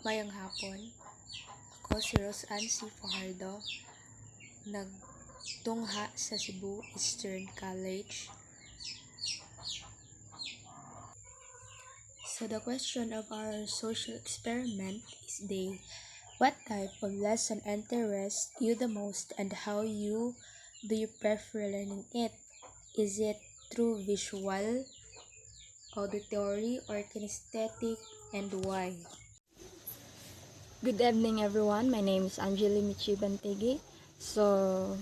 Mayang hapon, ako si Rose Ann C. Fajardo, nagtungha sa Cebu Eastern College. So the question of our social experiment is what type of lesson interests you the most and how do you prefer learning it? Is it through visual, auditory, or kinesthetic, and why? Good evening, everyone. My name is Anjali Michibantigi. So,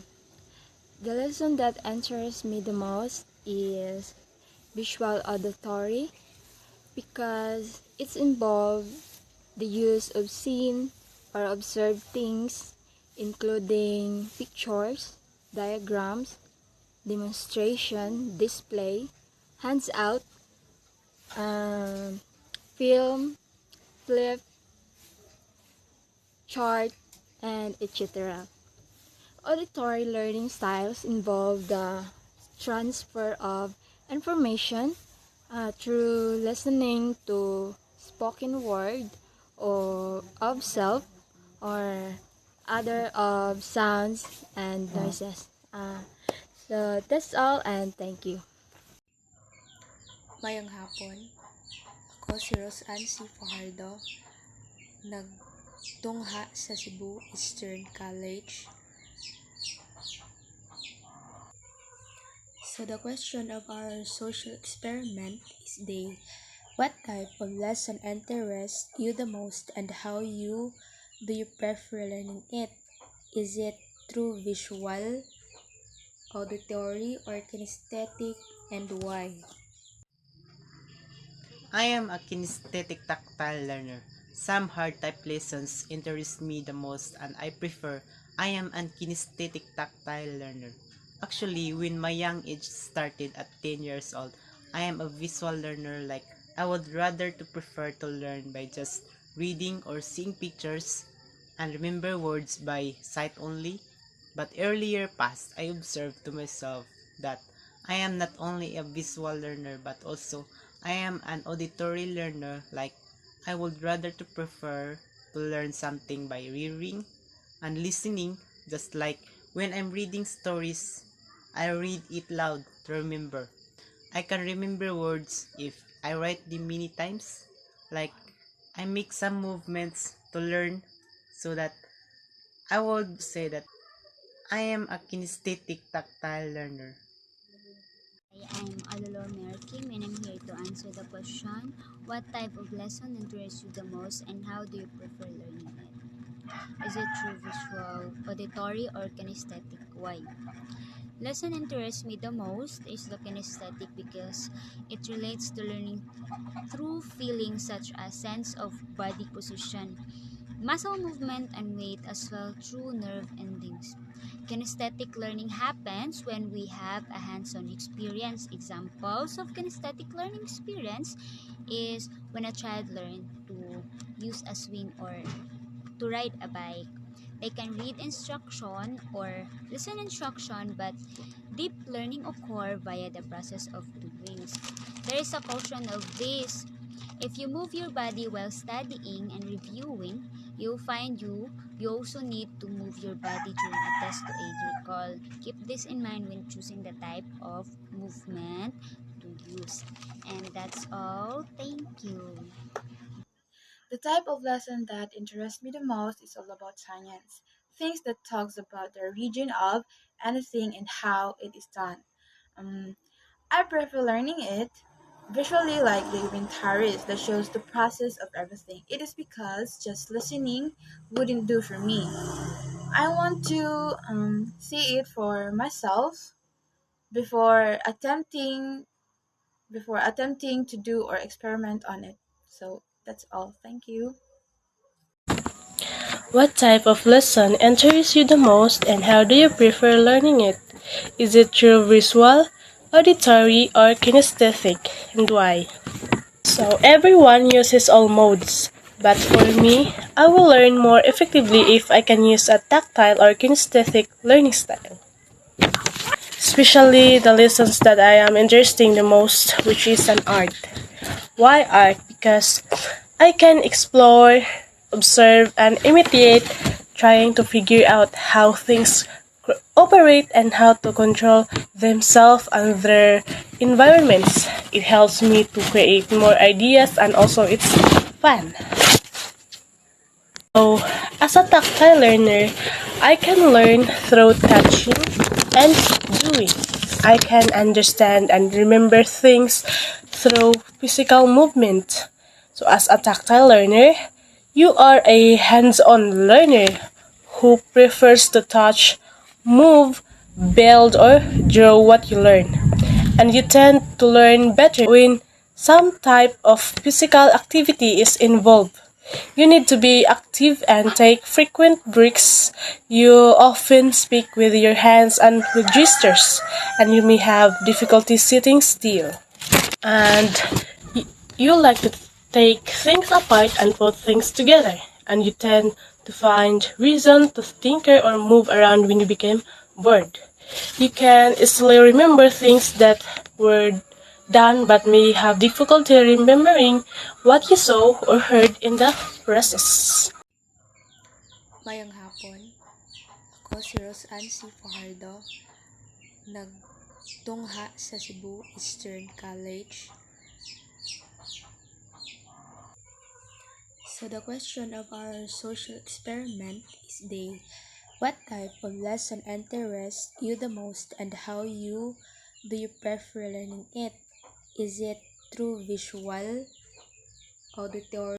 the lesson that interests me the most is visual auditory because it's involved the use of seen or observed things, including pictures, diagrams, demonstration, display, hands out, film, flip, chart, and etc. Auditory learning styles involve the transfer of information through listening to spoken word or of self or other of sounds and noises. So that's all, and thank you. Mayang hapon, ako si Rose Ann C. Fajardo, nagtungha sa Cebu Eastern College. So the question of our social experiment is what type of lesson interests you the most and how do you prefer learning it? Is it through visual, auditory, or kinesthetic, and why? I am a kinesthetic tactile learner. Some hard type lessons interest me the most and I am a kinesthetic tactile learner. Actually, when my young age started at 10 years old, I am a visual learner like I would rather to prefer to learn by just reading or seeing pictures and remember words by sight only. But earlier past, I observed to myself that I am not only a visual learner but also I am an auditory learner like I would rather to prefer to learn something by reading and listening just like when I'm reading stories, I read it loud to remember. I can remember words if I write them many times. Like I make some movements to learn so that I would say that I am a kinesthetic tactile learner. Hi, I'm Alolo Merkim and I'm here to answer the question, what type of lesson interests you the most and how do you prefer learning it? Is it through visual, auditory, or kinesthetic? Why? Lesson interests me the most is the kinesthetic because it relates to learning through feelings such as sense of body position, muscle movement, and weight, as well through nerve endings. Kinesthetic learning happens when we have a hands-on experience. Examples of kinesthetic learning experience is when a child learns to use a swing or to ride a bike. They can read instruction or listen instruction, but deep learning occur via the process of doing. There is a caution of this. If you move your body while studying and reviewing, you'll find you also need to move your body during a test to aid recall. Keep this in mind when choosing the type of movement to use. And that's all. Thank you. The type of lesson that interests me the most is all about science. Things that talks about the origin of anything and how it is done. Um, I prefer learning it visually like the inventories that shows the process of everything. It is because just listening wouldn't do for me. I want to see it for myself before attempting to do or experiment on it. So that's all. Thank you. What type of lesson interests you the most and how do you prefer learning it? Is it through visual, auditory, or kinesthetic, and why? So everyone uses all modes, but for me, I will learn more effectively if I can use a tactile or kinesthetic learning style. Especially the lessons that I am interested the most, which is an art. Why art? Because I can explore observe, and imitate, trying to figure out how things operate and how to control themselves and their environments. It helps me to create more ideas and also it's fun. So, as a tactile learner, I can learn through touching and doing. I can understand and remember things through physical movement. So, as a tactile learner, you are a hands-on learner who prefers to touch, move, build, or draw what you learn. And you tend to learn better when some type of physical activity is involved. You need to be active and take frequent breaks. You often speak with your hands and with gestures, and you may have difficulty sitting still. And you like to take things apart and put things together, and you tend to find reason to tinker or move around when you become bored. You can easily remember things that were done but may have difficulty remembering what you saw or heard in the process. Mayang hapon, ako si Rose Ann C. Fajardo, nagtungha sa Cebu Eastern College. So the question of our social experiment is what type of lesson interests you the most and how do you prefer learning it? Is it through visual, auditory,